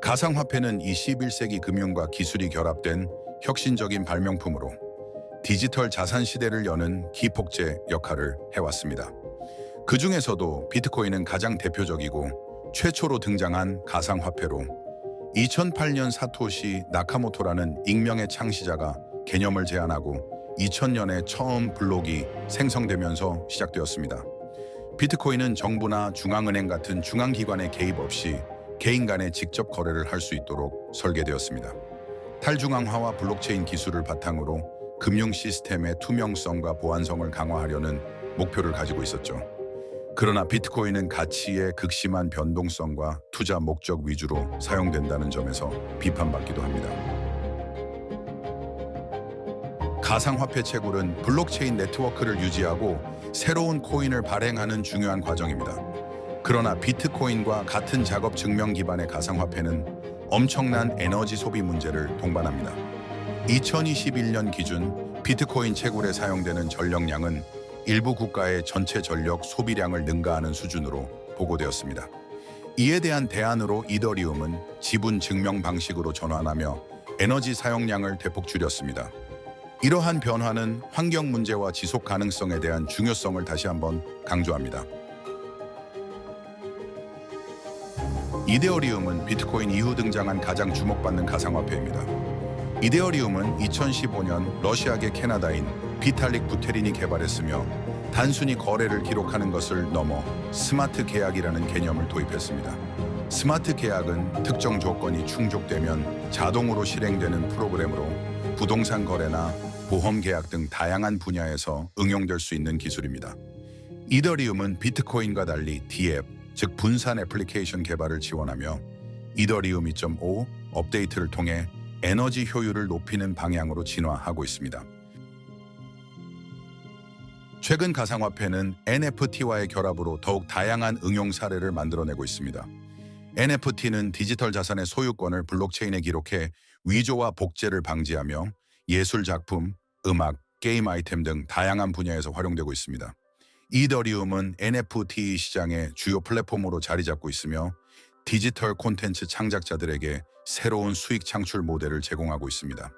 가상화폐는 21세기 금융과 기술이 결합된 혁신적인 발명품으로 디지털 자산 시대를 여는 기폭제 역할을 해왔습니다. 그 중에서도 비트코인은 가장 대표적이고 최초로 등장한 가상화폐로 2008년 사토시 나카모토라는 익명의 창시자가 개념을 제안하고 2000년에 처음 블록이 생성되면서 시작되었습니다. 비트코인은 정부나 중앙은행 같은 중앙기관의 개입 없이 개인 간에 직접 거래를 할 수 있도록 설계되었습니다. 탈중앙화와 블록체인 기술을 바탕으로 금융 시스템의 투명성과 보안성을 강화하려는 목표를 가지고 있었죠. 그러나 비트코인은 가치의 극심한 변동성과 투자 목적 위주로 사용된다는 점에서 비판받기도 합니다. 가상화폐 채굴은 블록체인 네트워크를 유지하고 새로운 코인을 발행하는 중요한 과정입니다. 그러나 비트코인과 같은 작업 증명 기반의 가상화폐는 엄청난 에너지 소비 문제를 동반합니다. 2021년 기준 비트코인 채굴에 사용되는 전력량은 일부 국가의 전체 전력 소비량을 능가하는 수준으로 보고되었습니다. 이에 대한 대안으로 이더리움은 지분 증명 방식으로 전환하며 에너지 사용량을 대폭 줄였습니다. 이러한 변화는 환경 문제와 지속 가능성에 대한 중요성을 다시 한번 강조합니다. 이데어리움은 비트코인 이후 등장한 가장 주목받는 가상화폐입니다. 이데어리움은 2015년 러시아계 캐나다인 비탈릭 부테린이 개발했으며 단순히 거래를 기록하는 것을 넘어 스마트 계약이라는 개념을 도입했습니다. 스마트 계약은 특정 조건이 충족되면 자동으로 실행되는 프로그램으로 부동산 거래나 보험 계약 등 다양한 분야에서 응용될 수 있는 기술입니다. 이더리움은 비트코인과 달리 DApp, 즉 분산 애플리케이션 개발을 지원하며 이더리움 2.5 업데이트를 통해 에너지 효율을 높이는 방향으로 진화하고 있습니다. 최근 가상화폐는 NFT와의 결합으로 더욱 다양한 응용 사례를 만들어내고 있습니다. NFT는 디지털 자산의 소유권을 블록체인에 기록해 위조와 복제를 방지하며 예술 작품, 음악, 게임 아이템 등 다양한 분야에서 활용되고 있습니다. 이더리움은 NFT 시장의 주요 플랫폼으로 자리 잡고 있으며 디지털 콘텐츠 창작자들에게 새로운 수익 창출 모델을 제공하고 있습니다.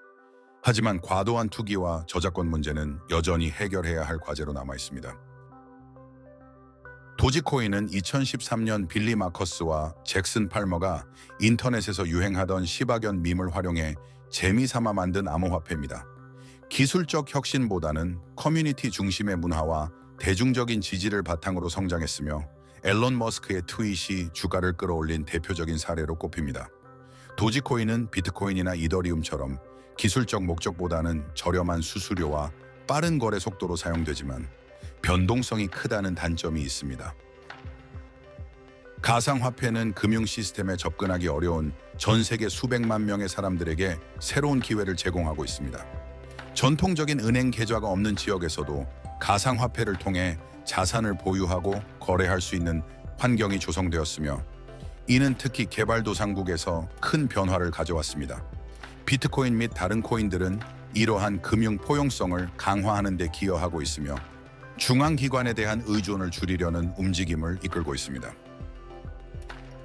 하지만 과도한 투기와 저작권 문제는 여전히 해결해야 할 과제로 남아 있습니다. 도지코인은 2013년 빌리 마커스와 잭슨 팔머가 인터넷에서 유행하던 시바견 밈을 활용해 재미삼아 만든 암호화폐입니다. 기술적 혁신보다는 커뮤니티 중심의 문화와 대중적인 지지를 바탕으로 성장했으며 앨런 머스크의 트윗이 주가를 끌어올린 대표적인 사례로 꼽힙니다. 도지코인은 비트코인이나 이더리움처럼 기술적 목적보다는 저렴한 수수료와 빠른 거래 속도로 사용되지만 변동성이 크다는 단점이 있습니다. 가상화폐는 금융 시스템에 접근하기 어려운 전 세계 수백만 명의 사람들에게 새로운 기회를 제공하고 있습니다. 전통적인 은행 계좌가 없는 지역에서도 가상화폐를 통해 자산을 보유하고 거래할 수 있는 환경이 조성되었으며 이는 특히 개발도상국에서 큰 변화를 가져왔습니다. 비트코인 및 다른 코인들은 이러한 금융 포용성을 강화하는 데 기여하고 있으며 중앙기관에 대한 의존을 줄이려는 움직임을 이끌고 있습니다.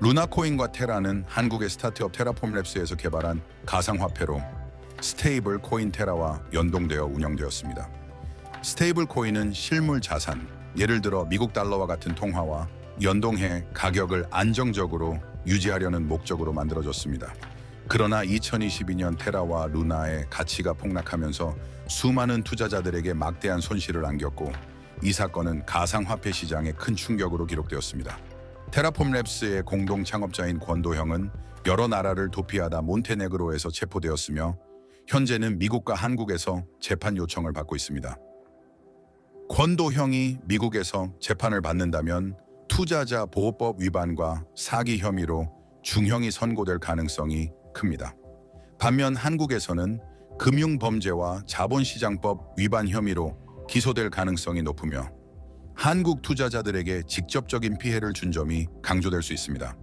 루나코인과 테라는 한국의 스타트업 테라폼랩스에서 개발한 가상화폐로 스테이블 코인 테라와 연동되어 운영되었습니다. 스테이블 코인은 실물 자산, 예를 들어 미국 달러와 같은 통화와 연동해 가격을 안정적으로 유지하려는 목적으로 만들어졌습니다. 그러나 2022년 테라와 루나의 가치가 폭락하면서 수많은 투자자들에게 막대한 손실을 안겼고 이 사건은 가상화폐 시장에 큰 충격으로 기록되었습니다. 테라폼랩스의 공동 창업자인 권도형은 여러 나라를 도피하다 몬테네그로에서 체포되었으며 현재는 미국과 한국에서 재판 요청을 받고 있습니다. 권도형이 미국에서 재판을 받는다면 투자자 보호법 위반과 사기 혐의로 중형이 선고될 가능성이 큽니다. 반면 한국에서는 금융범죄와 자본시장법 위반 혐의로 기소될 가능성이 높으며 한국 투자자들에게 직접적인 피해를 준 점이 강조될 수 있습니다.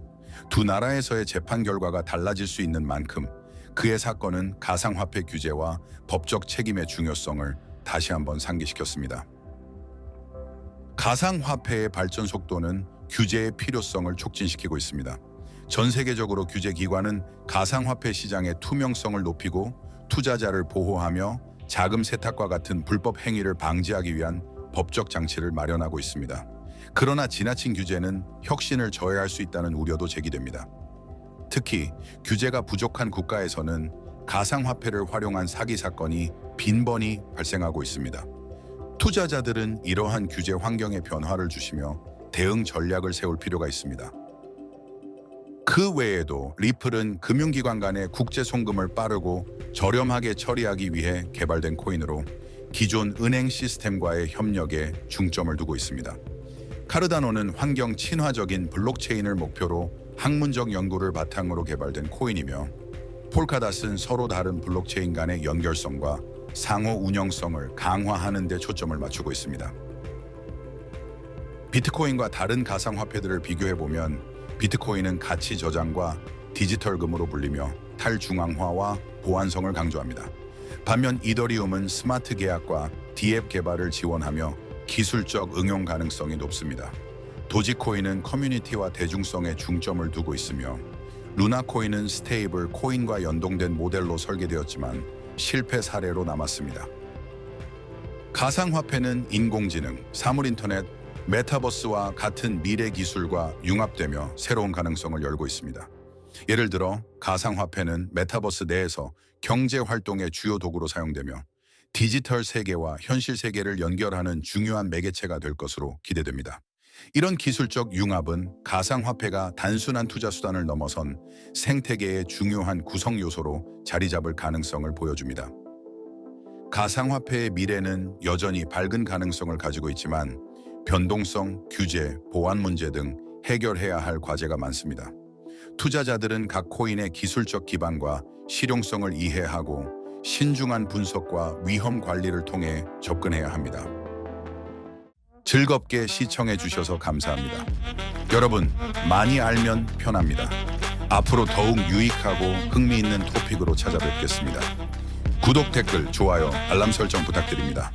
두 나라에서의 재판 결과가 달라질 수 있는 만큼 그의 사건은 가상화폐 규제와 법적 책임의 중요성을 다시 한번 상기시켰습니다. 가상화폐의 발전 속도는 규제의 필요성을 촉진시키고 있습니다. 전 세계적으로 규제 기관은 가상화폐 시장의 투명성을 높이고 투자자를 보호하며 자금 세탁과 같은 불법 행위를 방지하기 위한 법적 장치를 마련하고 있습니다. 그러나 지나친 규제는 혁신을 저해할 수 있다는 우려도 제기됩니다. 특히 규제가 부족한 국가에서는 가상화폐를 활용한 사기 사건이 빈번히 발생하고 있습니다. 투자자들은 이러한 규제 환경에 변화를 주시며 대응 전략을 세울 필요가 있습니다. 그 외에도 리플은 금융기관 간의 국제 송금을 빠르고 저렴하게 처리하기 위해 개발된 코인으로 기존 은행 시스템과의 협력에 중점을 두고 있습니다. 카르다노는 환경 친화적인 블록체인을 목표로 학문적 연구를 바탕으로 개발된 코인이며 폴카닷은 서로 다른 블록체인 간의 연결성과 상호 운영성을 강화하는 데 초점을 맞추고 있습니다. 비트코인과 다른 가상화폐들을 비교해보면 비트코인은 가치 저장과 디지털금으로 불리며 탈중앙화와 보안성을 강조합니다. 반면 이더리움은 스마트 계약과 DApp 개발을 지원하며 기술적 응용 가능성이 높습니다. 도지코인은 커뮤니티와 대중성에 중점을 두고 있으며 루나코인은 스테이블 코인과 연동된 모델로 설계되었지만 실패 사례로 남았습니다. 가상화폐는 인공지능, 사물인터넷, 메타버스와 같은 미래 기술과 융합되며 새로운 가능성을 열고 있습니다. 예를 들어 가상화폐는 메타버스 내에서 경제 활동의 주요 도구로 사용되며 디지털 세계와 현실 세계를 연결하는 중요한 매개체가 될 것으로 기대됩니다. 이런 기술적 융합은 가상화폐가 단순한 투자 수단을 넘어선 생태계의 중요한 구성 요소로 자리 잡을 가능성을 보여줍니다. 가상화폐의 미래는 여전히 밝은 가능성을 가지고 있지만 변동성, 규제, 보안 문제 등 해결해야 할 과제가 많습니다. 투자자들은 각 코인의 기술적 기반과 실용성을 이해하고 신중한 분석과 위험 관리를 통해 접근해야 합니다. 즐겁게 시청해 주셔서 감사합니다. 여러분, 많이 알면 편합니다. 앞으로 더욱 유익하고 흥미있는 토픽으로 찾아뵙겠습니다. 구독, 댓글, 좋아요, 알람 설정 부탁드립니다.